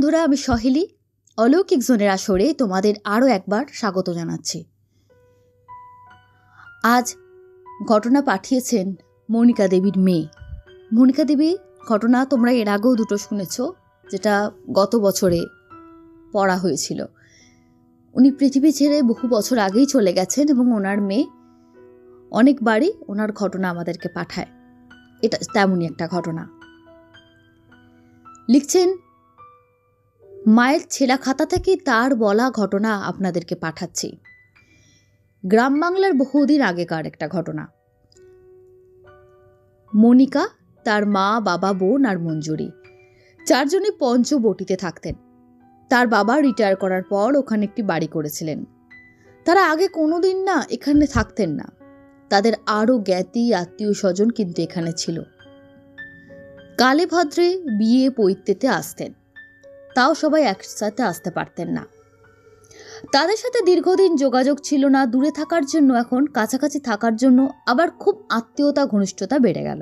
বন্ধুরা, আমি সহেলি অলৌকিক জোনের আসরে তোমাদের আরও একবার স্বাগত জানাচ্ছি। আজ ঘটনা পাঠিয়েছেন মনিকা দেবীর মেয়ে। মনিকা দেবী ঘটনা তোমরা এর আগেও দুটো শুনেছ, যেটা গত বছরে পড়া হয়েছিল। উনি পৃথিবী ছেড়ে বহু বছর আগেই চলে গেছেন এবং ওনার মেয়ে অনেকবারই ওনার ঘটনা আমাদেরকে পাঠায়। এটা তেমনই একটা ঘটনা। লিখছেন, মায়ের ছেঁড়া খাতা থেকে তার বলা ঘটনা আপনাদেরকে পাঠাচ্ছি। গ্রাম বাংলার বহুদিন আগেকার একটা ঘটনা। মনিকা, তার মা, বাবা, বোন আর মঞ্জুরি চারজনে পঞ্চবটিতে থাকতেন। তার বাবা রিটায়ার করার পর ওখানে একটি বাড়ি করেছিলেন। তারা আগে কোনোদিন না এখানে থাকতেন না। তাদের আরও জ্ঞাতি আত্মীয় স্বজন কিন্তু এখানে ছিল। কালে ভদ্রে বিয়ে পৈতেতে আসতেন, তাও সবাই একসাথে আসতে পারতেন না। তাদের সাথে দীর্ঘদিন যোগাযোগ ছিল না, দূরে থাকার জন্য এখন কাছাকাছি থাকার জন্য আবার খুব আত্মীয়তা ঘনিষ্ঠতা বেড়ে গেল।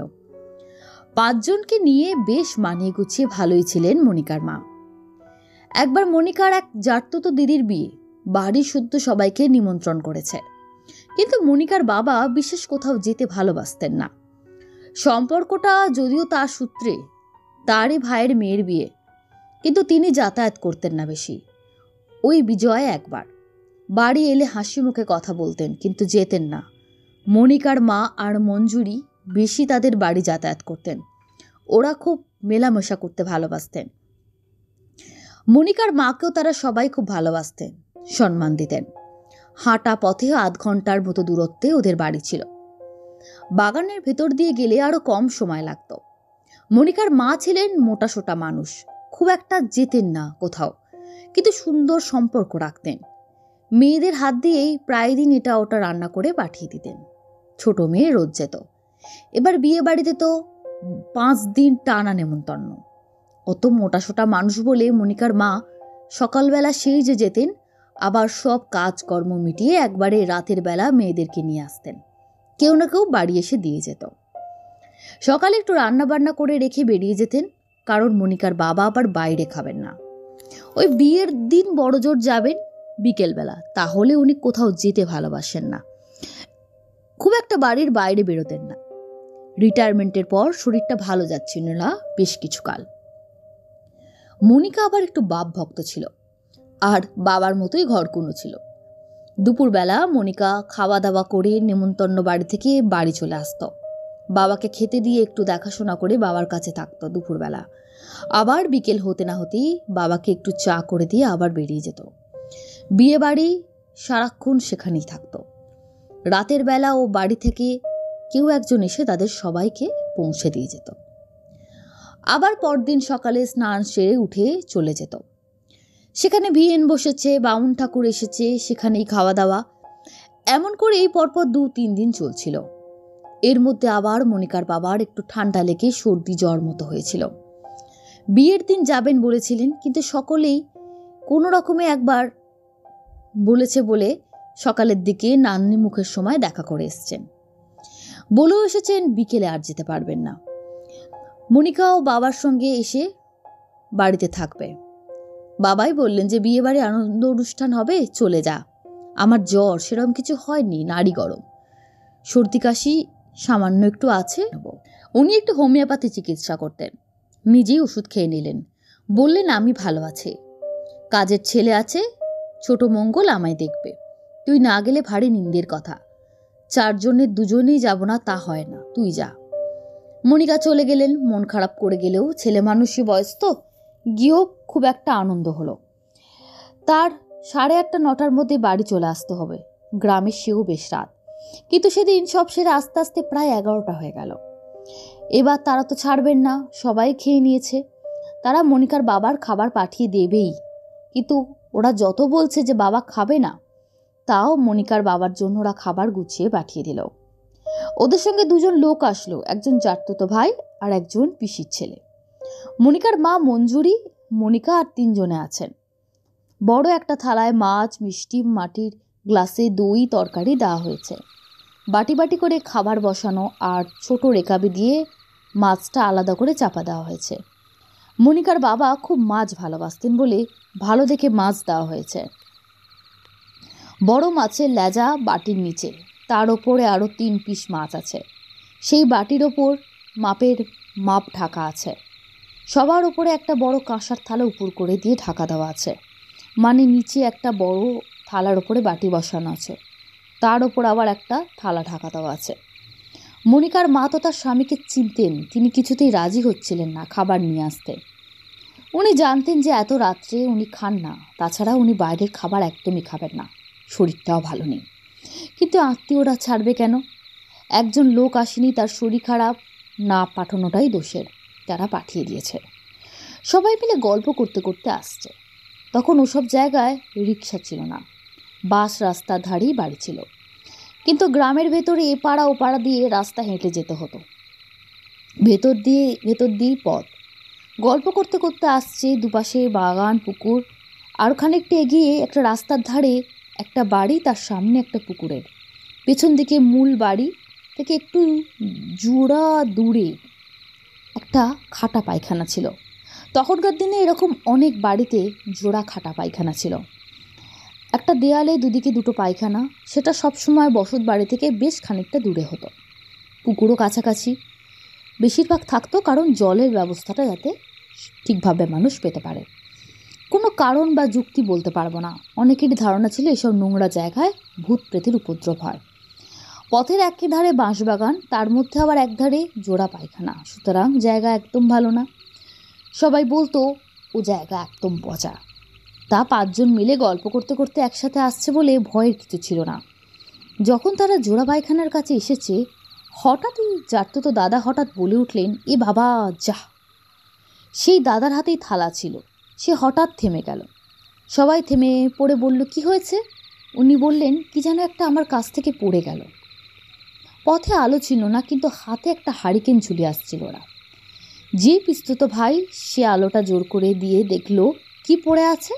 5 জনকে নিয়ে বেশ মানিয়ে গুছিয়ে ভালোই ছিলেন মনিকার মা। একবার মনিকার এক জাততো দিদির বিয়ে, বাড়ির শুদ্ধ সবাইকে নিমন্ত্রণ করেছে, কিন্তু মনিকার বাবা বিশেষ কোথাও যেতে ভালোবাসতেন না। সম্পর্কটা যদিও তার সূত্রে, তারই ভাইয়ের মেয়ের বিয়ে, কিন্তু তিনি যাতায়াত করতেন না বেশি। ওই বিজয় একবার বাড়ি এলে হাসি মুখে কথা বলতেন, কিন্তু যেতেন না। মনিকার মা আর মঞ্জুরি বেশি তাদের বাড়ি যাতায়াত করতেন। ওরা খুব মেলামেশা করতে ভালোবাসতেন। মনিকার মাকেও তারা সবাই খুব ভালোবাসতেন, সম্মান দিতেন। হাঁটা পথে 1/2 ঘন্টার মতো দূরত্বে ওদের বাড়ি ছিল। বাগানের ভেতর দিয়ে গেলে আরো কম সময় লাগতো। মনিকার মা ছিলেন মোটাসোটা মানুষ, খুব একটা যেতেন না কোথাও, কিন্তু সুন্দর সম্পর্ক রাখতেন। মেয়েদের হাত দিয়েই প্রায় দিন এটা ওটা রান্না করে পাঠিয়ে দিতেন। ছোট মেয়ে রোজ যেত। এবার বিয়ে বাড়িতে তো 5 দিন টানা নেমন্তন্ন। অত মোটাসোটা মানুষ বলে মনিকার মা সকালবেলা সেই যে যেতেন, আবার সব কাজকর্ম মিটিয়ে একবারে রাতের বেলা মেয়েদেরকে নিয়ে আসতেন। কেউ না কেউ বাড়ি এসে দিয়ে যেত। সকালে একটু রান্না বান্না করে রেখে বেরিয়ে যেতেন, কারণ মনিকার বাবা আবার বাইরে খাবেন না। ওই বিয়ের দিন বড়জোর যাবেন বিকেলবেলা, তাহলে উনি কোথাও যেতে ভালোবাসেন না। খুব একটা বাড়ির বাইরে বেরোতেন না। রিটায়ারমেন্টের পর শরীরটা ভালো যাচ্ছিল না বেশ কিছুকাল। মনিকা আবার একটু বাপ ভক্ত ছিল, আর বাবার মতোই ঘরকুনো ছিল। দুপুরবেলা মনিকা খাওয়া দাওয়া করে নেমন্তন্ন বাড়ি থেকে বাড়ি চলে আসতো। বাবাকে খেতে দিয়ে একটু দেখাশোনা করে বাবার কাছে থাকতো দুপুরবেলা। আবার বিকেল হতে না হতেই বাবাকে একটু চা করে দিয়ে আবার বেরিয়ে যেত। বিয়ে বাড়ি সারাক্ষণ সেখানেই থাকতো। রাতের বেলা ও বাড়ি থেকে কেউ একজন এসে তাদের সবাইকে পৌঁছে দিয়ে যেত। আবার পরদিন সকালে স্নান সেরে উঠে চলে যেত। সেখানে ভিয়েন বসেছে, বামুন ঠাকুর এসেছে, সেখানেই খাওয়া দাওয়া। এমন করে এই পরপর 2-3 দিন চলছিল। এর মধ্যে আবার মনিকার বাবার একটু ঠান্ডা লেগে সর্দি জ্বর মতো হয়েছিল। বিয়ের দিন যাবেন বলেছিলেন, কিন্তু সকলেই কোনো রকমে একবার বলেছে বলে সকালের দিকে নান্নি মুখের সময় দেখা করে এসছেন। বলেও এসেছেন বিকেলে আর যেতে পারবেন না। মনিকাও বাবার সঙ্গে এসে বাড়িতে থাকবে। বাবাই বললেন যে বিয়ে বাড়ি আনন্দ অনুষ্ঠান হবে, চলে যা। আমার জ্বর সেরকম কিছু হয়নি, নাড়ি গরম, সর্দি কাশি সামান্য একটু আছে। উনি একটু হোমিওপ্যাথি চিকিৎসা করতেন, নিজেই ওষুধ খেয়ে নিলেন। বললেন আমি ভালো আছি, কাজের ছেলে আছে, ছোট মঙ্গল আমায় দেখবে। তুই না গেলে ভারী নিন্দের কথা। 4 জনের 2 জনেই যাব না তা হয় না, তুই যা। মনিকা চলে গেলেন। মন খারাপ করে গেলেও ছেলে মানুষই বয়স তো, গিয়েও খুব একটা আনন্দ হলো। তার 8:30-9টার মধ্যে বাড়ি চলে আসতে হবে। গ্রামে সেও বেশ রাত, কিন্তু সেদিন সব সেরে আস্তে আস্তে প্রায় 11টা হয়ে গেল। এবার তারা তো ছাড়বেন না, সবাই খেয়ে নিয়েছে। তারা মনিকার বাবার খাবার পাঠিয়ে দেবেই, কিন্তু ওরা যত বলছে যে বাবা খাবে না, তাও মনিকার বাবার জন্য ওরা খাবার গুছিয়ে পাঠিয়ে দিল। ওদের সঙ্গে 2 জন লোক আসলো, একজন জাততো ভাই আর একজন পিসির ছেলে। মনিকার মা মঞ্জুরি, মনিকা আর 3 জনে আছেন। বড় একটা থালায় মাছ, মিষ্টি, মাটির গ্লাসে দই তরকারি দেওয়া হয়েছে। বাটি বাটি করে খাবার বসানো আর ছোট রেকাবি দিয়ে মাছটা আলাদা করে চাপা দেওয়া হয়েছে। মনিকার বাবা খুব মাছ ভালোবাসতেন বলে ভালো দেখে মাছ দেওয়া হয়েছে। বড় মাছের লেজা বাটির নিচে, তার ওপরে আরও 3 পিস মাছ আছে। সেই বাটির ওপর মাপ ঢাকা আছে। সবার ওপরে একটা বড় কাঁসার থালা উপর করে দিয়ে ঢাকা দেওয়া আছে, মানে নিচে একটা বড় থালার ওপরে বাটি বসানো আছে, তার ওপর আবার একটা থালা ঢাকা দেওয়া আছে। মনিকার মা তো তার স্বামীকে চিনতেন, তিনি কিছুতেই রাজি হচ্ছিলেন না খাবার নিয়ে আসতে। উনি জানতেন যে এত রাত্রে উনি খান না, তাছাড়া উনি বাইরের খাবার একদমই খাবেন না, শরীরটাও ভালো নেই। কিন্তু আত্মীয়রা ছাড়বে কেন? একজন লোক আসেনি, তার শরীর খারাপ, না পাঠানোটাই দোষের, তারা পাঠিয়ে দিয়েছে। সবাই মিলে গল্প করতে করতে আসছে। তখন ওসব জায়গায় রিক্সা ছিল না, বাস রাস্তার ধারেই বাড়ি ছিল, কিন্তু গ্রামের ভেতরে এপাড়া ওপাড়া দিয়ে রাস্তা হেঁটে যেতে হতো, ভেতর দিয়েই পথ। গল্প করতে করতে আসছে, দুপাশে বাগান, পুকুর, আর খানিকটা এগিয়ে একটা রাস্তার ধারে একটা বাড়ি, তার সামনে একটা পুকুরের পেছন দিকে মূল বাড়ি থেকে একটু জোড়া দূরে একটা খাটা পায়খানা ছিল। তখনকার দিনে এরকম অনেক বাড়িতে জোড়া খাটা পায়খানা ছিল, একটা দেয়ালে দুদিকে দুটো পায়খানা। সেটা সবসময় বসত বাড়ি থেকে বেশ খানিকটা দূরে হতো। পুকুরও কাছাকাছি বেশিরভাগ থাকতো, কারণ জলের ব্যবস্থাটা যাতে ঠিকভাবে মানুষ পেতে পারে। কোনো কারণ বা যুক্তি বলতে পারবো না, অনেকেরই ধারণা ছিল এসব নোংরা জায়গায় ভূত প্রেতের উপদ্রব হয়। পথের একই ধারে বাঁশবাগান, তার মধ্যে আবার এক ধারে জোড়া পায়খানা, সুতরাং জায়গা একদম ভালো না। সবাই বলতো ও জায়গা একদম পচা। তা 5 জন মিলে গল্প করতে করতে একসাথে আসছে বলে ভয়ের কিছু ছিল না। যখন তারা জোড়া পায়খানার কাছে এসেছে, হঠাৎই জারতো দাদা হঠাৎ বলে উঠলেন, এ বাবা যা! সেই দাদার হাতেই থালা ছিল। সে হঠাৎ থেমে গেল। সবাই থেমে পড়ে বলল, কি হয়েছে? উনি বললেন, কি যেন একটা আমার কাছ থেকে পড়ে গেল। পথে আলো ছিল না, কিন্তু হাতে একটা হারিকেন ঝুলিয়ে আসছিল ওরা। যে পিস্তুত ভাই, সে আলোটা জোর করে দিয়ে দেখলো কি পড়ে আছে।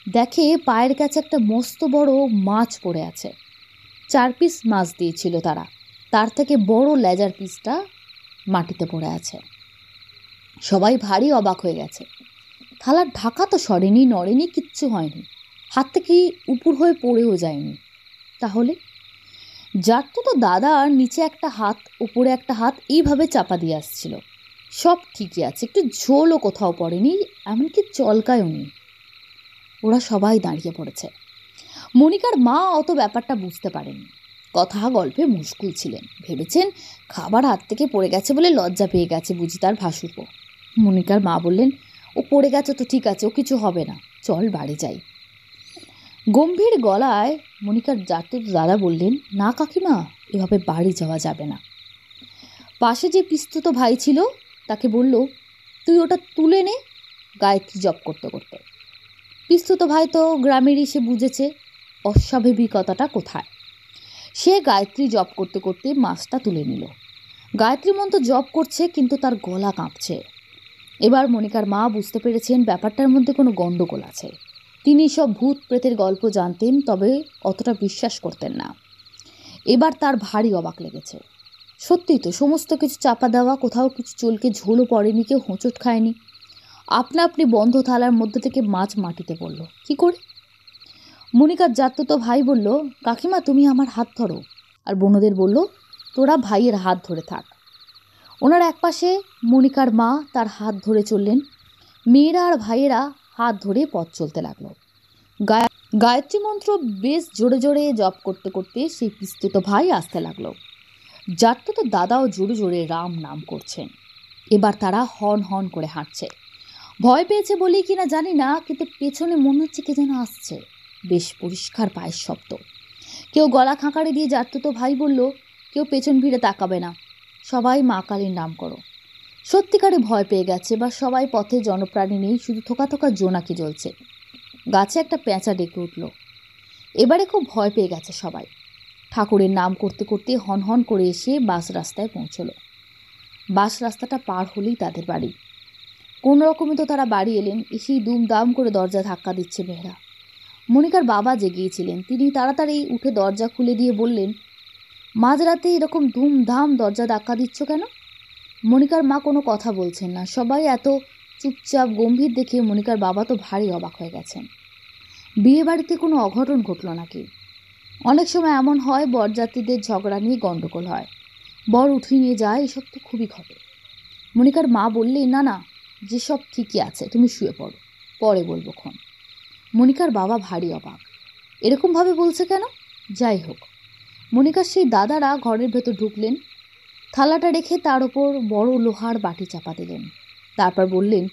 দেখে পায়ের কাছে একটা মস্ত বড় মাছ পড়ে আছে। 4 পিস মাছ দিয়েছিল তারা, তার থেকে বড় লেজার পিসটা মাটিতে পড়ে আছে। সবাই ভারী অবাক হয়ে গেছে। থালার ঢাকা তো সরেনি, নড়েনি, কিচ্ছু হয়নি, হাত থেকে উপর হয়ে পড়েও যায়নি। তাহলে জারতো তো দাদার নিচে একটা হাত, উপরে একটা হাত, এইভাবে চাপা দিয়ে আসছিল। সব ঠিকই আছে, একটু ঝোলও কোথাও পড়েনি, এমনকি চলকায়ও নেই। ওরা সবাই দাঁড়িয়ে পড়েছে। মনিকার মা অত ব্যাপারটা বুঝতে পারেননি, কথা গল্পে মুশকুল ছিলেন। ভেবেছেন খাবার হাত থেকে পড়ে গেছে বলে লজ্জা পেয়ে গেছে বুঝি তার ভাসুরপো। মনিকার মা বললেন, ও পড়ে গেছে তো ঠিক আছে, ও কিছু হবে না, চল বাড়ি যাই। গম্ভীর গলায় মনিকার জারতো দাদা বললেন, না কাকিমা, এভাবে বাড়ি যাওয়া যাবে না। পাশে যে পিস্তুত ভাই ছিল তাকে বলল, তুই ওটা তুলে নে, গায়ত্রী জপ করতে করতে। পিস্তুত ভাই তো গ্রামেরই, সে বুঝেছে অস্বাভাবিকতাটা কোথায়। সে গায়ত্রী জপ করতে করতে মাছটা তুলে নিল। গায়ত্রী মন্ত্র জপ করছে, কিন্তু তার গলা কাঁপছে। এবার মনিকার মা বুঝতে পেরেছেন ব্যাপারটার মধ্যে কোনো গণ্ডগোল আছে। তিনি সব ভূত প্রেতের গল্প জানতেন, তবে অতটা বিশ্বাস করতেন না। এবার তার ভারী অবাক লেগেছে। সত্যিই তো সমস্ত কিছু চাপা দেওয়া, কোথাও কিছু চলকে ঝোলও পড়েনি, কেউ হোঁচট খায়নি। আপনা আপনি বন্ধ থালার মধ্যে থেকে মাছ মাটিতে পড়ল কি করে? মনিকার জারতো ভাই বলল, কাকিমা তুমি আমার হাত ধরো, আর বোনদের বলল, তোরা ভাইয়ের হাত ধরে থাক। ওনার একপাশে মনিকার মা তার হাত ধরে চললেন। মেয়েরা আর ভাইয়েরা হাত ধরে পথ চলতে লাগলো। গায়ত্রী মন্ত্র বেশ জোরে জোরে জপ করতে করতে সেই পিস্তুত ভাই আসতে লাগলো। জারতো দাদাও জোরে জোরে রাম নাম করছেন। এবার তারা হন হন করে হাঁটছে। ভয় পেয়েছে বলেই কিনা জানি না, কিন্তু পেছনে মনে হচ্ছে কে যেন আসছে, বেশ পরিষ্কার পায়ের শব্দ। কেউ গলা খাঁকারি দিয়ে জারতো ভাই বলল, কেউ পেছন ফিরে তাকাবে না, সবাই মা কালীর নাম করো। সত্যিকারে ভয় পেয়ে গেছে, বা সবাই পথে জনপ্রাণী নেই, শুধু থোকা থোকা জোনাকি জ্বলছে। গাছে একটা পেঁচা ডেকে উঠল। এবারে খুব ভয় পেয়ে গেছে সবাই। ঠাকুরের নাম করতে করতে হন হন করে এসে বাস রাস্তায় পৌঁছলো। বাস রাস্তাটা পার হলেই তাদের বাড়ি। কোন রকমে তো তারা বাড়ি এলেন। এসেই দুমদাম করে দরজা ধাক্কা দিচ্ছে মেয়েরা। মনিকার বাবা জেগিয়েছিলেন, তিনি তাড়াতাড়ি উঠে দরজা খুলে দিয়ে বললেন, মাঝরাতে এরকম ধুমধাম দরজা ধাক্কা দিচ্ছ কেন? মনিকার মা কোনো কথা বলছেন না, সবাই এত চুপচাপ গম্ভীর দেখে মনিকার বাবা তো ভারী অবাক হয়ে গেছেন। বিয়ে বাড়িতে কোনো অঘটন ঘটল নাকি? অনেক সময় এমন হয়, বরযাত্রীদের ঝগড়া নিয়ে গণ্ডগোল হয়, বর উঠিয়ে নিয়ে যায়, এসব তো খুবই ঘটে। মনিকার মা বললেন, না না, যেসব ঠিকই আছে, তুমি শুয়ে পড়ো, পরে বলবো খন। মনিকার বাবা ভারী অবাক, এরকমভাবে বলছে কেন? যাই হোক, মনিকার সেই দাদারা ঘরের ভেতর ঢুকলেন, থালাটা রেখে তার ওপর বড় লোহার বাটি চাপা দিলেন। তারপর বললেন,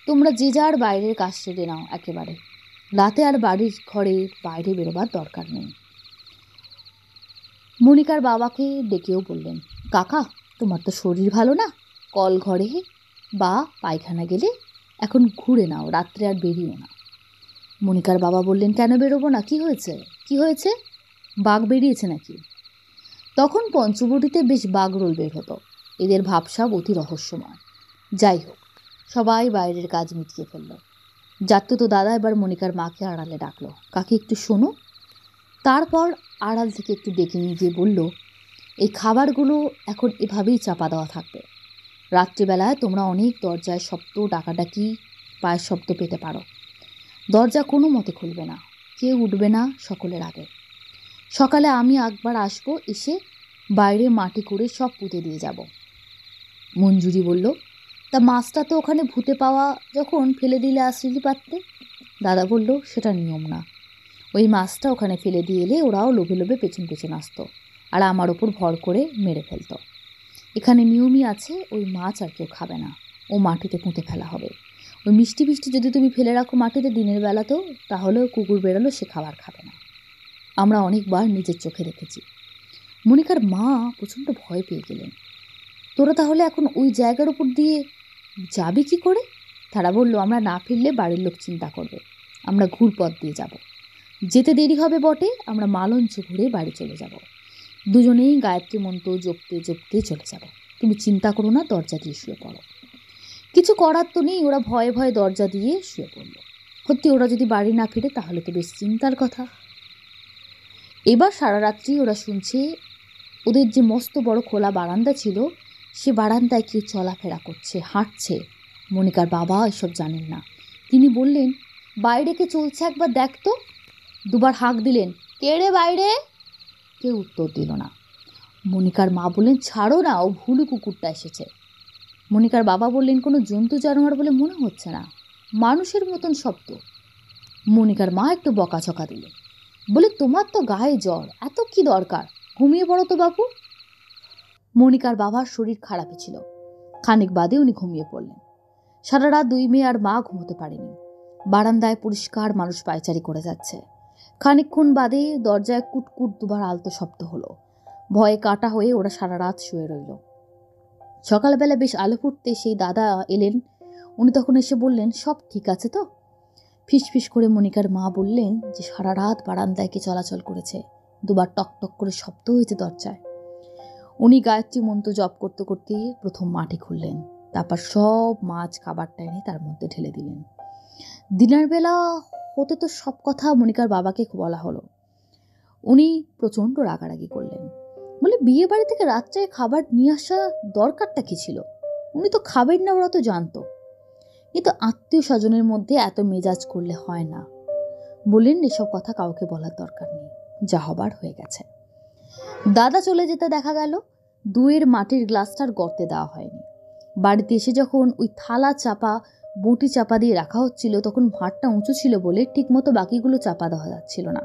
তোমরা যে যার বাইরের কাজ সেরে নাও একেবারে, রাতে আর বাড়ির ঘরে বাইরে বেরোবার দরকার নেই। মনিকার বাবাকে ডেকেও বললেন, কাকা, তোমার তো শরীর ভালো না, কল ঘরে বা পায়খানা গেলে এখন ঘুরে নাও, রাত্রে আর বেরিও না। মনিকার বাবা বললেন, কেন বেরোবো না? কি হয়েছে? কি হয়েছে? বাঘ বেরিয়েছে নাকি? তখন পঞ্চবটিতে বেশ বাঘরোল বের হতো। এদের ভাবসাব অতি রহস্যময়। যাই হোক, সবাই বাইরের কাজ মিটিয়ে ফেলল। তো দাদা এবার মনিকার মাকে আড়ালে ডাকলো, কাকি একটু শোনো। তারপর আড়াল থেকে একটু ডেকে নিয়ে গিয়ে বলল, এই খাবারগুলো এখন এভাবেই চাপা দেওয়া থাকবে। রাত্রিবেলায় তোমরা অনেক দরজায় শব্দ, ডাকাডাকি, পায়ের শব্দ পেতে পারো। দরজা কোনো মতে খুলবে না, কেউ উঠবে না সকলের আগে। সকালে আমি একবার আসবো, এসে বাইরে মাটি করে সব পুঁতে দিয়ে যাব। মঞ্জুরি বলল, তা মাছটা তো ওখানে ভূতে পাওয়া যখন ফেলে দিলে আসলি পারতে। দাদা বলল, সেটা নিয়ম না, ওই মাছটা ওখানে ফেলে দিয়ে এলে ওরাও লোভে লোভে পেছন পেছন আসতো আর আমার ওপর ভর করে মেরে ফেলতো। এখানে নিয়মই আছে, ওই মাছ আর কেউ খাবে না, ও মাটিতে পুঁতে ফেলা হবে। ওই মিষ্টি মিষ্টি যদি তুমি ফেলে রাখো মাটিতে দিনের বেলাতেও, তাহলেও কুকুর বেরোলো, সে খাবার খাবে না। আমরা অনেকবার নিজের চোখে দেখেছি। মনিকার মা প্রচণ্ড ভয় পেয়ে গেলেন। তোরা তাহলে এখন ওই জায়গার উপর দিয়ে যাবি কি করে? তারা বলল, আমরা না ফিরলে বাড়ির লোক চিন্তা করবে, আমরা ঘুরপথ দিয়ে যাব। যেতে দেরি হবে বটে, আমরা মালঞ্চ ঘুরে বাড়ি চলে যাব। দুজনেই গায়ত্রী মন্ত্র জপতে জপতে চলে যাব। তুমি চিন্তা করো না, দরজা দিয়ে শুয়ে পড়ো। কিছু করার তো নেই, ওরা ভয়ে ভয়ে দরজা দিয়ে শুয়ে পড়ল। সত্যি ওরা যদি বাড়ি না ফিরে তাহলে তো বেশ চিন্তার কথা। এবার সারা রাত্রি ওরা শুনছে, ওদের যে মস্ত বড় খোলা বারান্দা ছিল, সে বারান্দায় কেউ চলাফেরা করছে, হাঁটছে। মনিকার বাবা এসব জানেন না। তিনি বললেন, বাইরে কে চলছে একবার দেখ তো। দুবার হাঁক দিলেন, কে রে বাইরে? কেউ উত্তর দিল না। মনিকার মা বললেন, ছাড়ো না, ও ভুলু কুকুরটা এসেছে। মনিকার বাবা বললেন, কোনো জন্তু জানোয়ার বলে মনে হচ্ছে না, মানুষের মতন শব্দ। মনিকার মা একটু বকাঝকা দিলেন, বলে, তোমার তো গায়ে জ্বর, এত কি দরকার, ঘুমিয়ে পড়ো তো বাবু। মনিকার বাবার শরীর খারাপই ছিল। খানিক বাদে উনি ঘুমিয়ে পড়লেন। সারা রাত দুই মেয়ে আর মা ঘুমোতে পারেনি। বারান্দায় পরিষ্কার মানুষ পায়চারি করে যাচ্ছে। খানিকক্ষণ বাদে দরজায় কুটকুট দুবার আলতো শব্দ হলো। ভয়ে কাটা হয়ে ওরা সারা রাত শুয়ে রইল। সকালবেলা বেশ আলো ফুটতে সেই দাদা এলেন। উনি তখন এসে বললেন, সব ঠিক আছে তো? ফিসফিস করে মনিকার মা বললেন যে সারা রাত বারান্দায় কে চলাচল করেছে, দুবার টক টক করে শব্দ হয়েছে দরজায়। উনি গায়ত্রী মন্ত্র জপ করতে করতে প্রথম মাটি খুললেন, তারপর সব মাছ খাবারটা এনে তার মধ্যে ঢেলে দিলেন। দিনের বেলা হতে তো সব কথা মনিকার বাবাকে বলা হলো। উনি প্রচণ্ড রাগারাগি করলেন, বলে, বিয়ে বাড়ি থেকে রাত্রে খাবার নিয়ে আসা দরকারটা কি ছিল? উনি তো খাবেন না, ওরা তো জানতো। কিন্তু আত্মীয় স্বজনের মধ্যে এত মেজাজ করলে হয় না। বললেন, এসব কথা কাউকে বলার দরকার নেই, যা হবার হয়ে গেছে। দাদা চলে যেতে দেখা গেল। দুয়ের মাটির গ্লাসটার গর্তে দেওয়া হয়নি। বাড়িতে এসে যখন ওই থালা চাপা বটি চাপা দিয়ে রাখা হচ্ছিল, তখন ভাঁড়টা উঁচু ছিল বলে ঠিকমতো বাকিগুলো চাপা দেওয়া যাচ্ছিল না,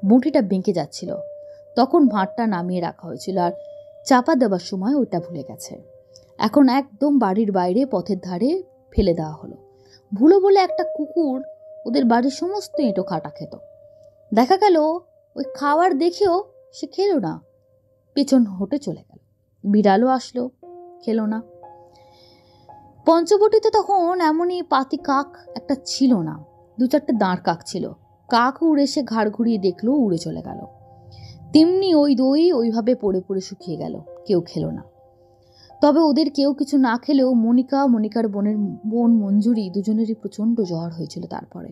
বটিটা বেঁকে যাচ্ছিল। তখন ভাঁড়টা নামিয়ে রাখা হয়েছিল, আর চাপা দেওয়ার সময় ওইটা ভুলে গেছে। এখন একদম বাড়ির বাইরে পথের ধারে ফেলে দেওয়া হলো। ভুলো বলে একটা কুকুর ওদের বাড়ির সমস্ত এঁটো খাটা খেত। দেখা গেল ওই খাবার দেখেও সে খেলো না, পেছন হটে চলে গেল। বিড়ালও আসলো, খেলো না। পঞ্চবটিতে তখন এমনই পাতি কাক একটা ছিল না, দু চারটে দাঁড় কাক ছিল। কাক উড়ে এসে ঘাড় ঘুরিয়ে দেখলো, উড়ে চলে গেল। তেমনি ওই দই ওইভাবে পড়ে পড়ে শুকিয়ে গেল, কেউ খেলো না। তবে ওদের কেউ কিছু না খেলেও মনিকার বোন মঞ্জুরি দুজনেরই প্রচণ্ড জ্বর হয়েছিল। তারপরে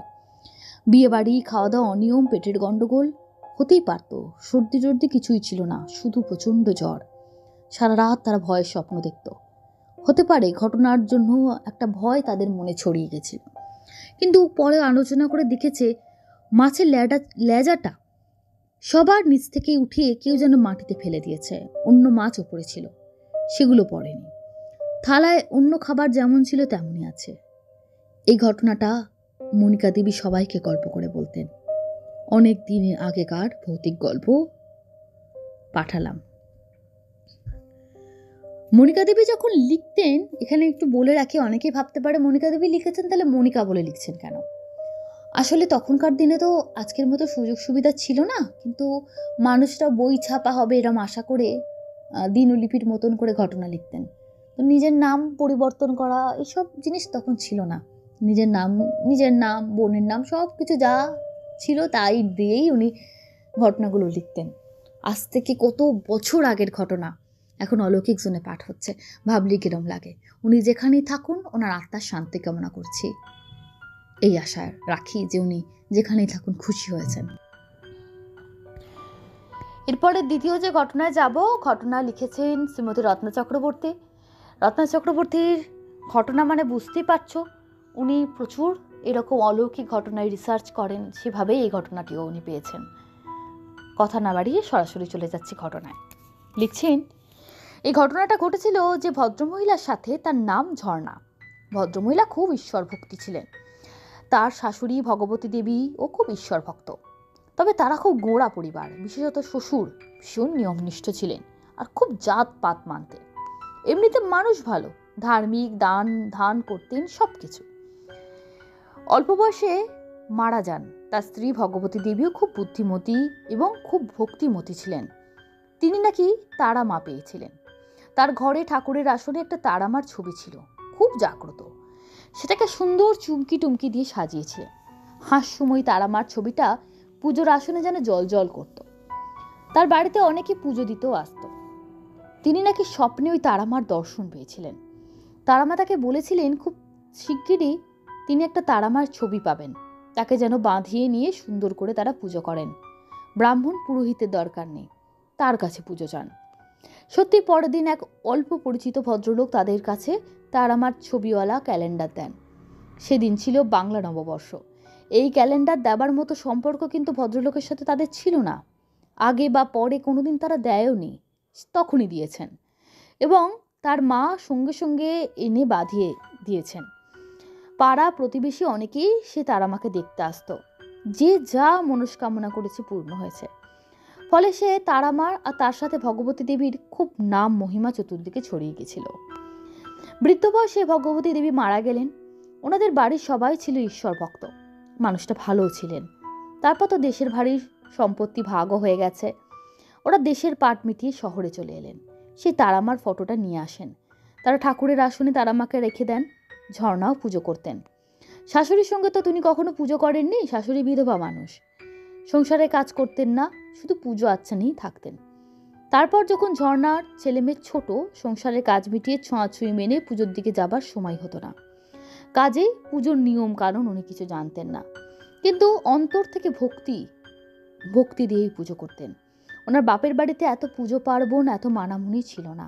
বিয়ে বাড়ি, খাওয়া দাওয়া অনিয়ম, পেটের গন্ডগোল হতেই পারত, সর্দি টর্দি কিছুই ছিল না, শুধু প্রচণ্ড জ্বর। সারা রাত তারা ভয়ের স্বপ্ন দেখত। হতে পারে ঘটনার জন্য একটা ভয় তাদের মনে ছড়িয়ে গেছিল। কিন্তু পরে আলোচনা করে দেখেছে মাছের লেজাটা সবার নিচ থেকে উঠিয়ে কেউ যেন মাটিতে ফেলে দিয়েছে। অন্য মাছ ওপরে ছিল, সেগুলো পড়েনি। থালায় অন্য খাবার যেমন ছিল তেমনই আছে। এই ঘটনাটা মনিকা দেবী সবাইকে গল্প করে বলতেন। অনেক দিনের আগেকার ভৌতিক গল্প পাঠালাম। মনিকা দেবী যখন লিখতেন, এখানে একটু বলে রাখি, অনেকেই ভাবতে পারে মনিকা দেবী লিখেছেন তাহলে মনিকা বলে লিখছেন কেন। আসলে তখনকার দিনে তো আজকের মতো সুযোগ সুবিধা ছিল না, কিন্তু মানুষরা বই ছাপা হবে এরম আশা করে দিনলিপির মতন করে ঘটনা লিখতেন। তো নিজের নাম পরিবর্তন করা এসব জিনিস তখন ছিল না। নিজের নাম বোনের নাম সব কিছু যা ছিল তাই দিয়েই উনি ঘটনাগুলো লিখতেন। আজ থেকে কত বছর আগের ঘটনা এখন অলৌকিক জোনে পাঠ হচ্ছে, ভাবলি কিরম লাগে। উনি যেখানেই থাকুন ওনার আত্মার শান্তি কামনা করছি, এই আশা রাখি যে উনি যেখানেই থাকুন খুশি হয়েছেন। এরপরে দ্বিতীয় যে ঘটনায় যাব, ঘটনা লিখেছেন শ্রীমতী রত্না চক্রবর্তী। রত্না চক্রবর্তীর ঘটনা মানে বুঝতেই পারছো, উনি প্রচুর এরকম অলৌকিক ঘটনায় রিসার্চ করেন, সেভাবেই এই ঘটনাটিও উনি পেয়েছেন। কথা না বাড়িয়ে সরাসরি চলে যাচ্ছি ঘটনায়। লিখছেন, এই ঘটনাটা ঘটেছিল যে ভদ্রমহিলার সাথে, তার নাম ঝর্ণা। ভদ্রমহিলা খুব ঈশ্বর ভক্তি ছিলেন। তার শাশুড়ি ভগবতী দেবী ও খুব ঈশ্বর ভক্ত। তবে তারা খুব গোঁড়া পরিবার, বিশেষত শ্বশুর ভীষণ নিয়মনিষ্ঠ ছিলেন আর খুব জাতপাত মানতেন। এমনিতে মানুষ ভালো, ধার্মিক, ধান করতেন, সব কিছু। অল্প বয়সে মারা যান। তার স্ত্রী ভগবতী দেবীও খুব বুদ্ধিমতী এবং খুব ভক্তিমতী ছিলেন। তিনি নাকি তারা মা পেয়েছিলেন। তার ঘরে ঠাকুরের আসনে একটা তারামার ছবি ছিল, খুব জাগ্রত। সেটাকে সুন্দর চুমকি টুমকি দিয়ে সাজিয়েছিলেন। হাস্যময়ী তারামার ছবিটা পুজোর আসনে যেন জল জল করত। তার বাড়িতে অনেকে পুজো দিতেও আসত। তিনি নাকি স্বপ্নে ওই তারামার দর্শন পেয়েছিলেন। তারামা তাকে বলেছিলেন খুব শিগগিরই তিনি একটা তারামার ছবি পাবেন, তাকে যেন বাঁধিয়ে নিয়ে সুন্দর করে তারা পুজো করেন। ব্রাহ্মণ পুরোহিতের দরকার নেই, তার কাছে পুজো চান। সত্যি পরের দিন এক অল্প পরিচিত ভদ্রলোক তাদের কাছে তারামার ছবিওয়ালা ক্যালেন্ডার দেন। সেদিন ছিল বাংলা নববর্ষ। এই ক্যালেন্ডার দেবার মতো সম্পর্ক কিন্তু ভদ্রলোকের সাথে তাদের ছিল না। আগে বা পরে কোনোদিন তারা দেয়ওনি, তখনই দিয়েছেন এবং তার মা সঙ্গে সঙ্গে এনে বাঁধিয়ে দিয়েছেন। পাড়া প্রতিবেশী অনেকেই সে তারামাকে দেখতে আসতো। যে যা মনস্কামনা করেছে পূর্ণ হয়েছে। ফলে সে তারামার আর তার সাথে ভগবতী দেবীর খুব নাম মহিমা চতুর্দিকে ছড়িয়ে গেছিল। বৃদ্ধ বয়সে ভগবতী দেবী মারা গেলেন। ওনাদের বাড়ির সবাই ছিল ঈশ্বর ভক্ত, মানুষটা ভালোও ছিলেন। তারপর তো দেশের ভারী সম্পত্তি ভাগও হয়ে গেছে। ওরা দেশের পাট মিটিয়ে শহরে চলে এলেন। সেই তারামার ফটোটা নিয়ে আসেন। তারা ঠাকুরের আসনে তারামাকে রেখে দেন। ঝর্ণাও পুজো করতেন। শাশুড়ির সঙ্গে তো তিনি কখনো পুজো করেননি, শাশুড়ি বিধবা মানুষ, সংসারে কাজ করতেন না, শুধু পুজো আচ্ছা নিয়েই থাকতেন। তারপর যখন ঝর্ণার ছেলেমেয়ে ছোট, সংসারের কাজ মিটিয়ে ছোঁয়াছুঁই মেনে পুজোর দিকে যাবার সময় হতো না। কাজেই পুজোর নিয়ম কানুন উনি কিছু জানতেন না, কিন্তু অন্তর থেকে ভক্তি দিয়েই পুজো করতেন। ওনার বাপের বাড়িতে এত পুজো পার্বণ, এত মানামুনি ছিল না।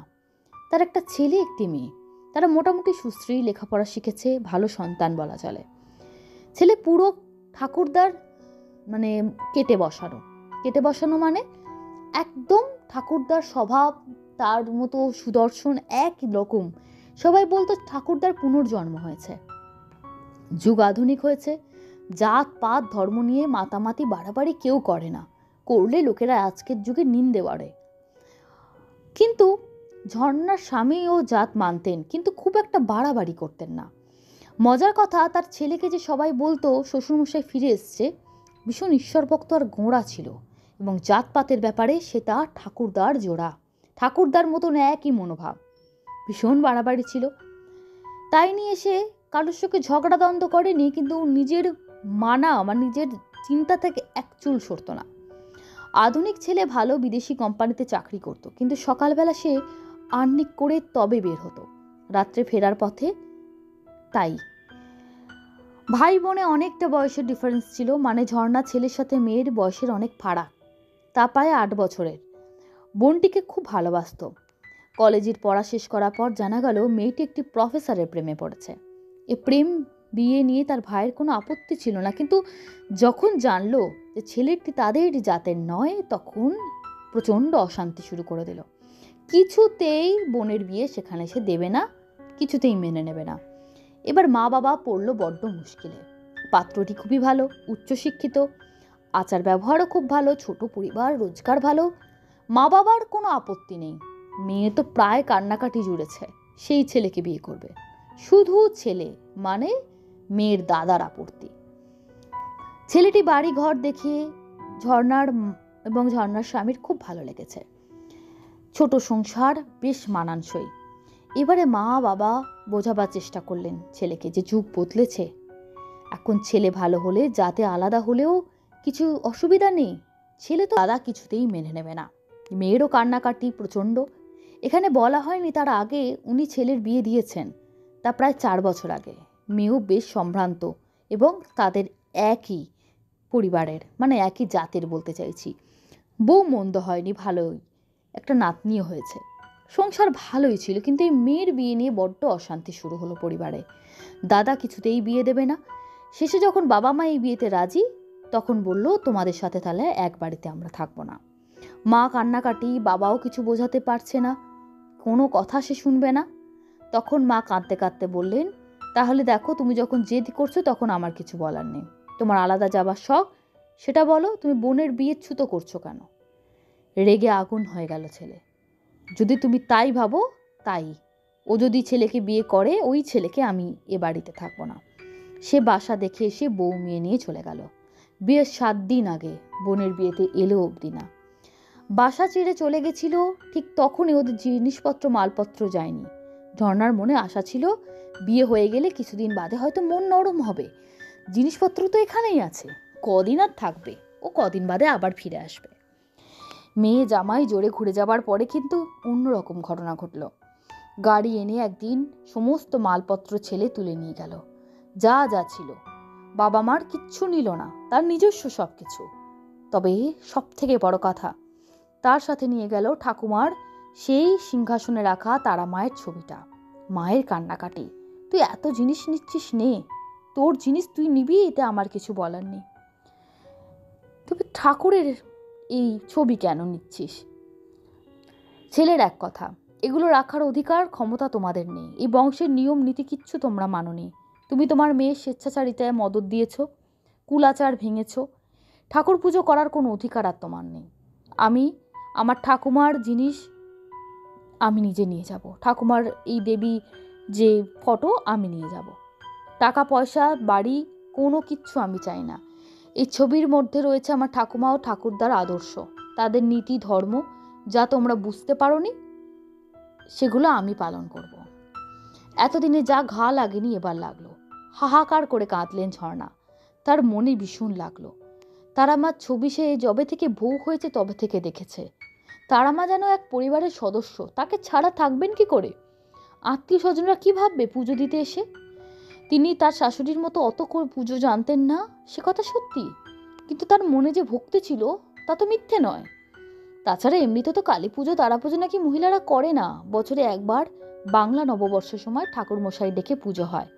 তার একটা ছেলে, একটি মেয়ে। তারা মোটামুটি সুশ্রী, লেখাপড়া শিখেছে, ভালো সন্তান বলা চলে। ছেলে পুরো ঠাকুরদার মানে কেটে বসানো মানে একদম ঠাকুরদার স্বভাব, তার মতো সুদর্শন, একই রকম। সবাই বলতো ঠাকুরদার পুনর্জন্ম হয়েছে। যুগ আধুনিক হয়েছে, জাত পাত ধর্ম নিয়ে মাতামাতি বাড়াবাড়ি কেউ করে না, করলে লোকেরা আজকের যুগে নিন্দে বাড়ে। কিন্তু ঝর্ণার স্বামীও জাত মানতেন, কিন্তু খুব একটা বাড়াবাড়ি করতেন না। মজার কথা, তার ছেলেকে যে সবাই বলতো শ্বশুরমশাই ফিরে এসছে, ভীষণ ঈশ্বরভক্ত আর গোঁড়া ছিল এবং জাতপাতের ব্যাপারে সেটা ঠাকুরদার জোড়া। ঠাকুরদার মতন একই মনোভাব, ভীষণ বাড়াবাড়ি ছিল। তাই নিয়ে সে কারোর সঙ্গে ঝগড়া দ্বন্দ্ব করেনি, কিন্তু নিজের নিজের চিন্তা থেকে এক চুল সরত না। আধুনিক ছেলে ভালো বিদেশি কোম্পানিতে চাকরি করত, কিন্তু সকালবেলা সে আর্নিক করে তবে বের হতো, রাত্রে ফেরার পথে। তাই ভাই বোনে অনেকটা বয়সের ডিফারেন্স ছিল, মানে ঝর্ণা ছেলের সাথে মেয়ের বয়সের অনেক ফারাক। তা প্রায় 8 বছরের। বোনটিকে খুব ভালোবাসত। কলেজের পড়া শেষ করার পর জানা গেল মেয়েটি একটি প্রফেসরের প্রেমে পড়েছে। এ প্রেম বিয়ে নিয়ে তার ভাইয়ের কোনো আপত্তি ছিল না, কিন্তু যখন জানলো যে ছেলেটি তাদের জাতের নয়, তখন প্রচণ্ড অশান্তি শুরু করে দিল। কিছুতেই বোনের বিয়ে সেখানে সে দেবে না, কিছুতেই মেনে নেবে না। এবার মা বাবা পড়লো বড্ড মুশকিলে। পাত্রটি খুবই ভালো, উচ্চশিক্ষিত, আচার ব্যবহারও খুব ভালো, ছোট পরিবার, রোজগার ভালো। মা বাবার কোনো আপত্তি নেই। মেয়ে তো প্রায় কান্নাকাটি জুড়েছে, সেই ছেলেকে বিয়ে করবে। শুধু ছেলে মানে মেয়ের দাদার আপত্তি। ছেলেটি বাড়ি ঘর দেখে ঝর্ণার এবং ঝর্ণার স্বামীর খুব ভালো লেগেছে। ছোট সংসার, বেশ মানানসই। এবারে মা বাবা বোঝাবার চেষ্টা করলেন ছেলেকে যে যুগ বদলেছে, এখন ছেলে ভালো হলে যাতে আলাদা হলেও কিছু অসুবিধা নেই। ছেলে তো দাদা কিছুতেই মেনে নেবে না। মেয়েরও কান্নাকাটি প্রচণ্ড। এখানে বলা হয়নি তার আগে উনি ছেলের বিয়ে দিয়েছেন, তা প্রায় 4 বছর আগে। মেয়েও বেশ সম্ভ্রান্ত এবং তাদের একই পরিবারের, মানে একই জাতের বলতে চাইছি। বউ মন্দ হয়নি, ভালোই, একটা নাতনিও হয়েছে। সংসার ভালোই ছিল, কিন্তু এই মেয়ের বিয়ে নিয়ে বড্ড অশান্তি শুরু হলো পরিবারে। দাদা কিছুতেই বিয়ে দেবে না। শেষে যখন বাবা মা এই বিয়েতে রাজি, তখন বলল তোমাদের সাথে তাহলে এক বাড়িতে আমরা থাকবো না। মা কান্নাকাটি, বাবাও কিছু বোঝাতে পারছে না, কোনো কথা সে শুনবে না। তখন মা কাঁদতে কাঁদতে বললেন, তাহলে দেখো, তুমি যখন জেদ করছো তখন আমার কিছু বলার নেই। তোমার আলাদা যাবার শখ, সেটা বলো, তুমি বোনের বিয়ে ছুতো করছো কেন? রেগে আগুন হয়ে গেল ছেলে। যদি তুমি তাই ভাবো তাই, ও যদি ছেলেকে বিয়ে করে, ওই ছেলেকে আমি এ বাড়িতে থাকবো না। সে বাসা দেখে এসে বউ মেয়ে নিয়ে চলে গেল। বিয়ের 7 দিন আগে, বোনের বিয়েতে এলো অবধি না। বাসা ছেড়ে চলে গেছিল, ঠিক তখনই ওদের জিনিসপত্র মালপত্র যায়নি। ঝর্ণার মনে আশা ছিল বিয়ে হয়ে গেলে কিছুদিন বাদে হয়তো মন নরম হবে, জিনিসপত্র তো এখানেই আছে, কদিন আর থাকবে, ও কদিন বাদে আবার ফিরে আসবে। মেয়ে জামাই জোরে ঘুরে যাবার পরে কিন্তু অন্যরকম ঘটনা ঘটল। গাড়ি এনে একদিন সমস্ত মালপত্র ছেলে তুলে নিয়ে গেল, যা যা ছিল। বাবা মার কিচ্ছু নিল না, তার নিজস্ব সব কিছু। তবে সব থেকে বড় কথা, তার সাথে নিয়ে গেল ঠাকুমার সেই সিংহাসনে রাখা তারা মায়ের ছবিটা। মায়ের কান্নাকাটি, তুই এত জিনিস নিচ্ছিস নে, তোর জিনিস তুই নিবি, এতে আমার কিছু বলার নেই, তবে ঠাকুরের এই ছবি কেন নিচ্ছিস? ছেলের এক কথা, এগুলো রাখার অধিকার ক্ষমতা তোমাদের নেই, এই বংশের নিয়ম নীতি কিচ্ছু তোমরা মানোনি। তুমি তোমার মেয়ের স্বেচ্ছাচারিতায় মদত দিয়েছ, কুলাচার ভেঙেছ, ঠাকুর পুজো করার কোনো অধিকার আর তোমার নেই। আমি আমার ঠাকুমার জিনিস আমি নিজে নিয়ে যাব, ঠাকুমার এই দেবী যে ফটো আমি নিয়ে যাব। টাকা পয়সা বাড়ি কোনো কিচ্ছু আমি চাই না। এই ছবির মধ্যে রয়েছে আমার ঠাকুমা ও ঠাকুরদার আদর্শ, তাদের নীতি ধর্ম, যা তোমরা বুঝতে পারোনি সেগুলো আমি পালন করব। এতদিনে যা ঘা লাগেনি এবার লাগলো। হাহাকার করে কাঁদলেন ঝর্ণা। তার মনে ভীষণ লাগলো। তারামার ছবি সে যবে থেকে বউ হয়েছে তবে থেকে দেখেছে। তারামা যেন এক পরিবারের সদস্য, তাকে ছাড়া থাকবেন কি করে? আত্মীয় স্বজনরা কি ভাববে পুজো দিতে এসে? তিনি তার শাশুড়ির মতো অত করে পুজো জানতেন না, সে কথা সত্যি, কিন্তু তার মনে যে ভক্তি ছিল তা তো মিথ্যে নয়। তাছাড়া এমনিতে তো কালী পুজো তারা পুজো নাকি মহিলারা করে না, বছরে একবার বাংলা নববর্ষের সময় ঠাকুর মশাই ডেকে পুজো হয়।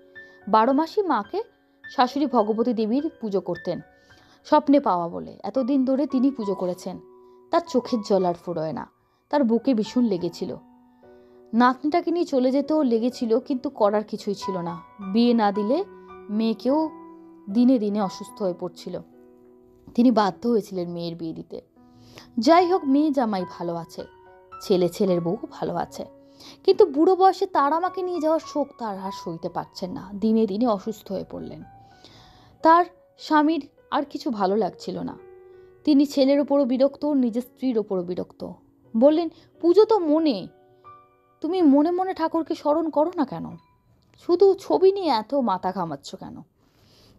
12 মাসই মাকে শাশুড়ি ভগবতী দেবীর পুজো করতেন, স্বপ্নে পাওয়া বলে। এতদিন ধরে তিনি পুজো করেছেন, তার চোখের জল আর ফুরোয় না। তার বুকে ভীষণ লেগেছিল, নাতনিটাকে নিয়ে চলে যেতেও লেগেছিল, কিন্তু করার কিছুই ছিল না। বিয়ে না দিলে মেয়েকেও দিনে দিনে অসুস্থ হয়ে পড়ছিল, তিনি বাধ্য হয়েছিলেন মেয়ের বিয়ে দিতে। যাই হোক, মেয়ে জামাই ভালো আছে, ছেলের বউ ভালো আছে, কিন্তু বুড়ো বয়সে তার আমাকে নিয়ে যাওয়ার শোক তার আর সইতে পারছেন না। দিনে দিনে অসুস্থ হয়ে পড়লেন। তার স্বামীর আর কিছু ভালো লাগছিল না। তিনি ছেলের ওপরও বিরক্ত, নিজের স্ত্রীর ওপরও বিরক্ত। বললেন, পুজো তো মনে, তুমি মনে মনে ঠাকুরকে স্মরণ করো না কেন? শুধু ছবি নিয়ে এত মাথা ঘামাচ্ছ কেন?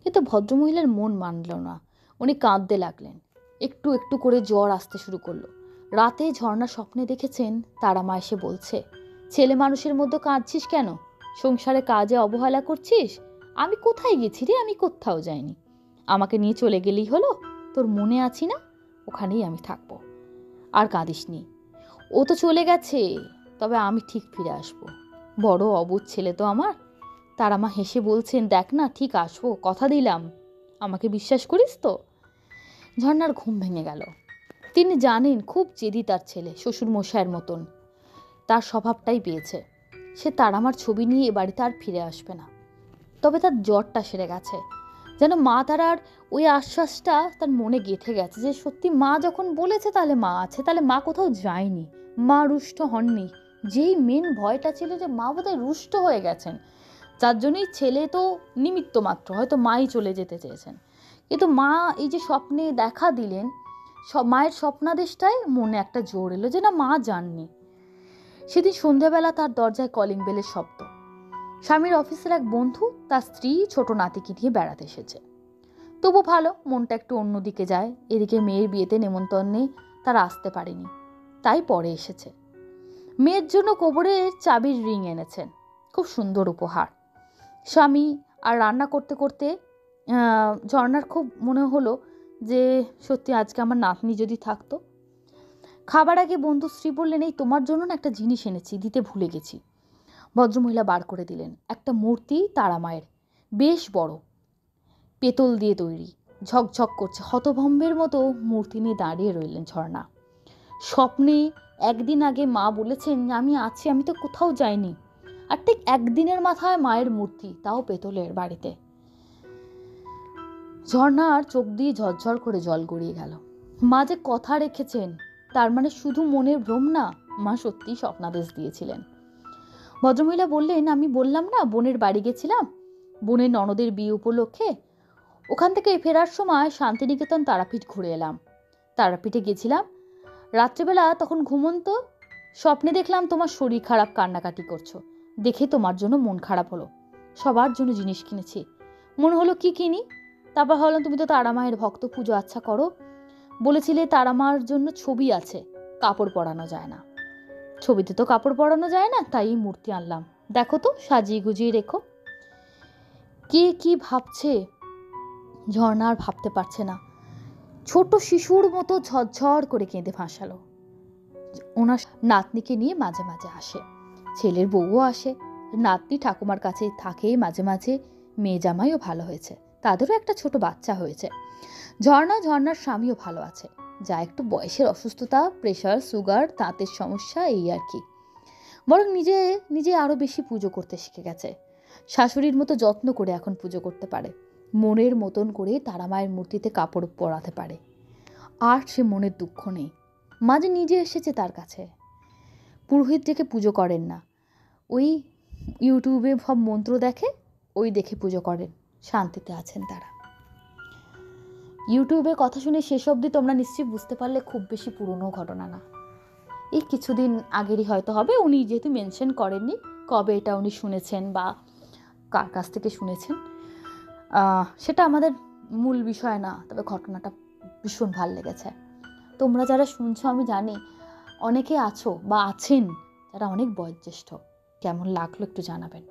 কিন্তু ভদ্রমহিলার মন মানল না, উনি কাঁদতে লাগলেন। একটু একটু করে জ্বর আসতে শুরু করলো। রাতে ঝর্ণা স্বপ্নে দেখেছেন তারা মা এসে বলছে, ছেলে মানুষের মধ্যে কাঁদছিস কেন? সংসারে কাজে অবহেলা করছিস? আমি কোথায় গেছি রে? আমি কোথাও যাইনি, আমাকে নিয়ে চলে গেলেই হলো। তোর মনে আছি না, ওখানেই আমি থাকবো, আর কাঁদিস নি। ও তো চলে গেছে, তবে আমি ঠিক ফিরে আসবো। বড় অবুঝ ছেলে তো আমার। তারা মা হেসে বলছেন, দেখ না, ঠিক আসবো, কথা দিলাম, আমাকে বিশ্বাস করিস তো? ঝর্ণার ঘুম ভেঙে গেল। তিনি জানেন খুব জেদি তার ছেলে, শ্বশুর মশাইয়ের মতন তার স্বভাবটাই পেয়েছে। সে তারামার ছবি নিয়ে এ বাড়িতে আর ফিরে আসবে না। তবে তার জ্বরটা সেরে গেছে, যেন মা তারার ওই আশ্বাসটা তার মনে গেঁথে গেছে যে সত্যি মা যখন বলেছে তাহলে মা আছে, তাহলে মা কোথাও যায়নি, মা রুষ্ট হননি। যেই মেন ভয়টা ছিল যে মা বোধহয় রুষ্ট হয়ে গেছেন, যার জন্যই ছেলে তো নিমিত্ত মাত্র, হয়তো মাই চলে যেতে চেয়েছেন, কিন্তু মা এই যে স্বপ্নে দেখা দিলেন, মায়ের স্বপ্নাদেশটাই মনে একটা জোর এলো যে না, মা যাননি। সেদিন সন্ধ্যাবেলা তার দরজায় কলিং বেলের শব্দ। স্বামীর অফিসের এক বন্ধু তার স্ত্রী ছোট নাতিকে নিয়ে বেড়াতে এসেছে। তবু ভালো, মনটা একটু অন্যদিকে যায়। এদিকে মেয়ের বিয়েতে নেমন্তন্নে তারা আসতে পারেনি, তাই পরে এসেছে। মেয়ের জন্য কোমরের চাবির রিং এনেছেন, খুব সুন্দর উপহার। স্বামী আর রান্না করতে করতে ঝর্ণার খুব মনে হলো যে সত্যি আজকে আমার নাতনি যদি থাকতো। খাবার আগে বন্ধু স্ত্রী বললেন, এই তোমার জন্য না একটা জিনিস এনেছি, দিতে ভুলে গেছি। ভদ্রমহিলা বার করে দিলেন একটা মূর্তি, তারা মায়ের, বেশ বড়, পেতল দিয়ে তৈরি, ঝকঝক করছে। হতভম্বের মতো মূর্তি নিয়ে দাঁড়িয়ে রইলেন ঝর্ণা। স্বপ্নে একদিন আগে মা বলেছেন, আমি আছি, আমি তো কোথাও যাইনি। আর ঠিক একদিনের মাথায় মায়ের মূর্তি, তাও পেতলের, বাড়িতে। ঝর্ণার চোখ দিয়ে ঝরঝর করে জল গড়িয়ে গেল। মা যে কথা রেখেছেন, তার মানে শুধু মনের ভ্রম না, মা সত্যিই স্বপ্নাদেশ দিয়েছিলেন। ভদ্রমহিলা বললেন, আমি বললাম না বোনের বাড়ি গেছিলাম, বোনের ননদের বিয়ে উপলক্ষে। ওখান থেকে ফেরার সময় শান্তিনিকেতন তারাপীঠ ঘুরে এলাম। তারাপীঠে গেছিলাম রাত্রেবেলা, তখন ঘুমন্ত। স্বপ্নে দেখলাম তোমার শরীর খারাপ, কান্নাকাটি করছো, দেখে তোমার জন্য মন খারাপ হলো। সবার জন্য জিনিস কিনেছি। মনে হলো কি কিনি, তারপর ভাবলাম তুমি তো তারা মায়ের ভক্ত, পুজো আচ্ছা করো, বলেছিলে তারা মার জন্য ছবি আছে, কাপড় পরানো যায় না। ছবিতে তো কাপড় পরানো যায় না, তাই মূর্তি আনলাম, দেখো তো, সাজিয়ে গুজিয়ে রেখো। কে কি ভাবছে ঝর্ণা আর ভাবতে পারছে না। ছোট শিশুর মতো ঝরঝর করে কেঁদে ভাসালো। ওনার নাতনিকে নিয়ে মাঝে মাঝে আসে, ছেলের বউও আসে, নাতনি ঠাকুমার কাছে থাকে মাঝে মাঝে। মেয়ে জামাইও ভালো হয়েছে, তাদেরও একটা ছোট বাচ্চা হয়েছে। ঝর্ণার স্বামীও ভালো আছে, যা একটু বয়সের অসুস্থতা, প্রেশার, সুগার, দাঁতের সমস্যা, এই আর কি। বরং নিজে নিজে আরো বেশি পুজো করতে শিখে গেছে। শাশুড়ির মতো যত্ন করে এখন পুজো করতে পারে, মনের মতন করে তারা মায়ের মূর্তিতে কাপড় পরাতে পারে। আর সে মনের দুঃখ নেই। মাঝে নিজে এসেছে তার কাছে। পুরোহিত ডেকে পুজো করেন না, ওই ইউটিউবে সব মন্ত্র দেখে, ওই দেখে পুজো করেন, শান্তিতে আছেন তারা। ইউটিউবের কথা শুনে শেষ অবধি তোমরা নিশ্চয়ই বুঝতে পারলে খুব বেশি পুরনো ঘটনা না, এই কিছুদিন আগেরই হয়তো হবে। উনি যেহেতু মেনশন করেননি কবে এটা উনি শুনেছেন বা কার কাছ থেকে শুনেছেন, সেটা আমাদের মূল বিষয় না। তবে ঘটনাটা ভীষণ ভাল লেগেছে। তোমরা যারা শুনছো, আমি জানি অনেকে আছো বা আছেন যারা অনেক বয়োজ্যেষ্ঠ, কেমন লাগলো একটু জানাবেন।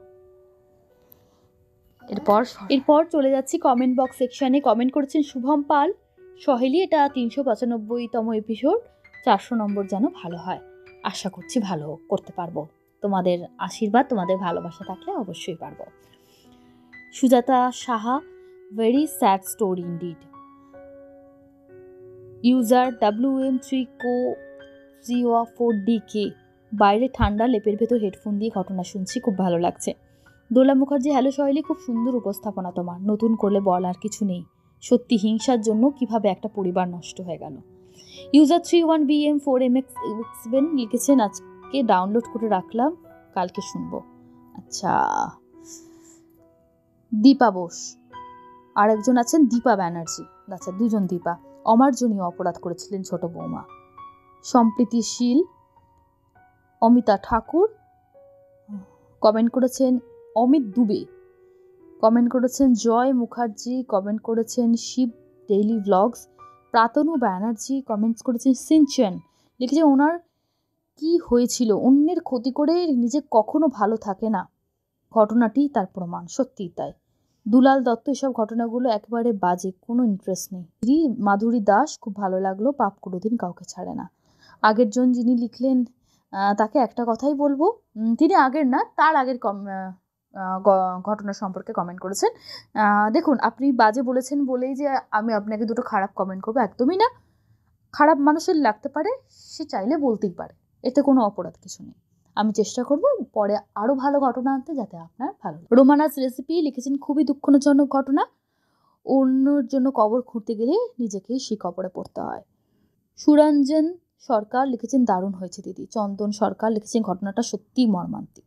এরপর চলে যাচ্ছি কমেন্ট বক্স সেকশানে। কমেন্ট করেছেন শুভম পাল, সহেলি, এটা 395তম এপিসোড, 400 নম্বর যেন ভালো হয়, আশা করছি ভালো করতে পারবো। তোমাদের আশীর্বাদ, তোমাদের ভালোবাসা থাকলে অবশ্যই পারবো। Sujata Saha, very sad story indeed. User WM3CO4DK, বাইরে ঠান্ডা, লেপের ভেতর হেডফোন দিয়ে ঘটনা শুনছি, খুব ভালো লাগছে। দোলা মুখার্জি, হ্যালো সহেলি, খুব সুন্দর উপস্থাপনা তোমার, নতুন করলে বলার কিছু নেই, সত্যি হিংসার জন্য কিভাবে একটা পরিবার নষ্ট হয়ে গেল। ইউজার 31BM4MX7 লিখেছেন, আজকে ডাউনলোড করে রাখলাম, কালকে শুনবো। আচ্ছা। দীপা বোস, আরেকজন আছেন দীপা ব্যানার্জি, আচ্ছা দুজন দীপা, অমার্জনীয় অপরাধ করেছিলেন ছোট বৌমা। সম্প্রীতিশীল অমিতা ঠাকুর কমেন্ট করেছেন, অমিত দুবে কমেন্ট করেছেন, জয় মুখার্জি কমেন্ট করেছেন, Shiv daily blogs, Pratanu Banerjee comments করেছেন, সিনচেন লিখেছে, ওনার কি হয়েছিল, অন্যের ক্ষতি করে নিজে কখনো ভালো থাকে না, ঘটনাটি তার প্রমাণ, সত্যিই তাই। দুলাল দত্ত, এসব ঘটনাগুলো একেবারে বাজে, কোনো ইন্টারেস্ট নেই। মাধুরী দাস, খুব ভালো লাগলো, পাপ কোনোদিন কাউকে ছাড়ে না। আগের জন যিনি লিখলেন তাকে একটা কথাই বলবো, তিনি আগের না তার আগের ঘটনা সম্পর্কে কমেন্ট করেছেন। দেখুন, আপনি বাজে বলেছেন বলেই যে আমি আপনাকে দুটো খারাপ কমেন্ট করবো, একদমই না। খারাপ মানুষের লাগতে পারে, সে চাইলে বলতেই পারে, এতে কোনো অপরাধ কিছু নেই। আমি চেষ্টা করব পরে আরও ভালো ঘটনা আনতে, যাতে আপনার ভালো লাগে। রোমানাস রেসিপি লিখেছেন, খুবই দুঃখজনক ঘটনা, অন্যর জন্য কবর খুঁড়তে গেলে নিজেকেই সেই কবরে পড়তে হয়। সুরঞ্জন সরকার লিখেছেন, দারুণ হয়েছে দিদি। চন্দন সরকার লিখেছেন, ঘটনাটা সত্যিই মর্মান্তিক।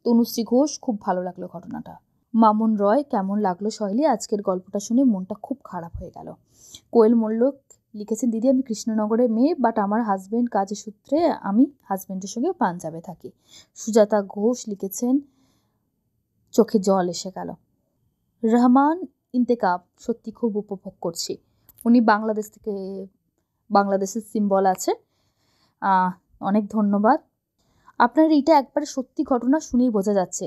তনুশ্রী ঘোষ, খুব ভালো লাগলো ঘটনাটা। মামুন রয়, কেমন লাগলো শৈলী, আজকের গল্পটা শুনে মনটা খুব খারাপ হয়ে গেল। কোয়েল মল্লিক লিখেছেন, দিদি আমি কৃষ্ণনগরের মেয়ে, বাট আমার হাজব্যান্ড কাজের সূত্রে আমি হাজব্যান্ডের সঙ্গে পাঞ্জাবে থাকি। সুজাতা ঘোষ লিখেছেন, চোখে জল এসে গেল। রহমান ইন্তেকাব, সত্যি খুব উপভোগ করছি। উনি বাংলাদেশের সিম্বল আছে। অনেক ধন্যবাদ। আপনার এইটা একবারে সত্যি ঘটনা, শুনেই বোঝা যাচ্ছে।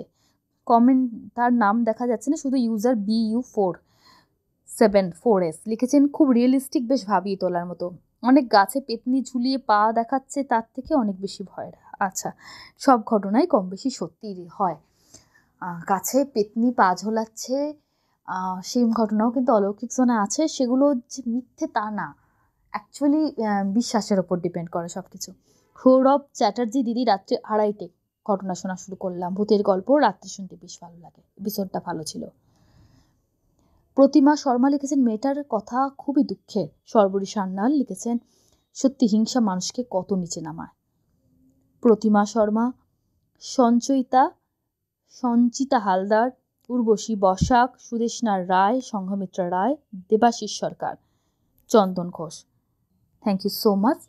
কমেন্ট তার নাম দেখা যাচ্ছে না, শুধু ইউজার BU474S লিখেছেন, খুব রিয়েলিস্টিক, বেশ ভাবিয়ে তোলার মতো। অনেক গাছে পেতনি ঝুলিয়ে পা দেখাচ্ছে, তার থেকে অনেক বেশি ভয়ের। আচ্ছা, সব ঘটনাই কম বেশি সত্যিই হয়। গাছে পেতনি পা ঝোলাচ্ছে, সেই ঘটনাও কিন্তু অলৌকিক জোনে আছে। সেগুলো যে মিথ্যে তা না, অ্যাকচুয়ালি বিশ্বাসের ওপর ডিপেন্ড করে সব কিছু। সৌরভ চ্যাটার্জি, দিদি রাত্রে 2:30 ঘটনা শোনা শুরু করলাম। ভূতের গল্প রাত্রে শুনতে বেশ ভালো লাগে, এপিসোডটা ভালো ছিল। প্রতিমা শর্মা লিখেছেন, মেয়েটার কথা খুবই দুঃখের। সর্বরী সান্যাল লিখেছেন, সত্যি হিংসা মানুষকে কত নিচে নামায়। Pratima Sharma, Sanchita Haldar, Urvashi Basak, Sudeshna Roy, Sanghamitra Roy, Debashis Sarkar, Chandan Ghosh. Thank you so much.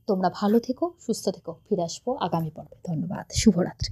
তোমরা ভালো থেকো, সুস্থ থেকো। ফিরে আসবো আগামী পর্বে। ধন্যবাদ। শুভরাত্রি।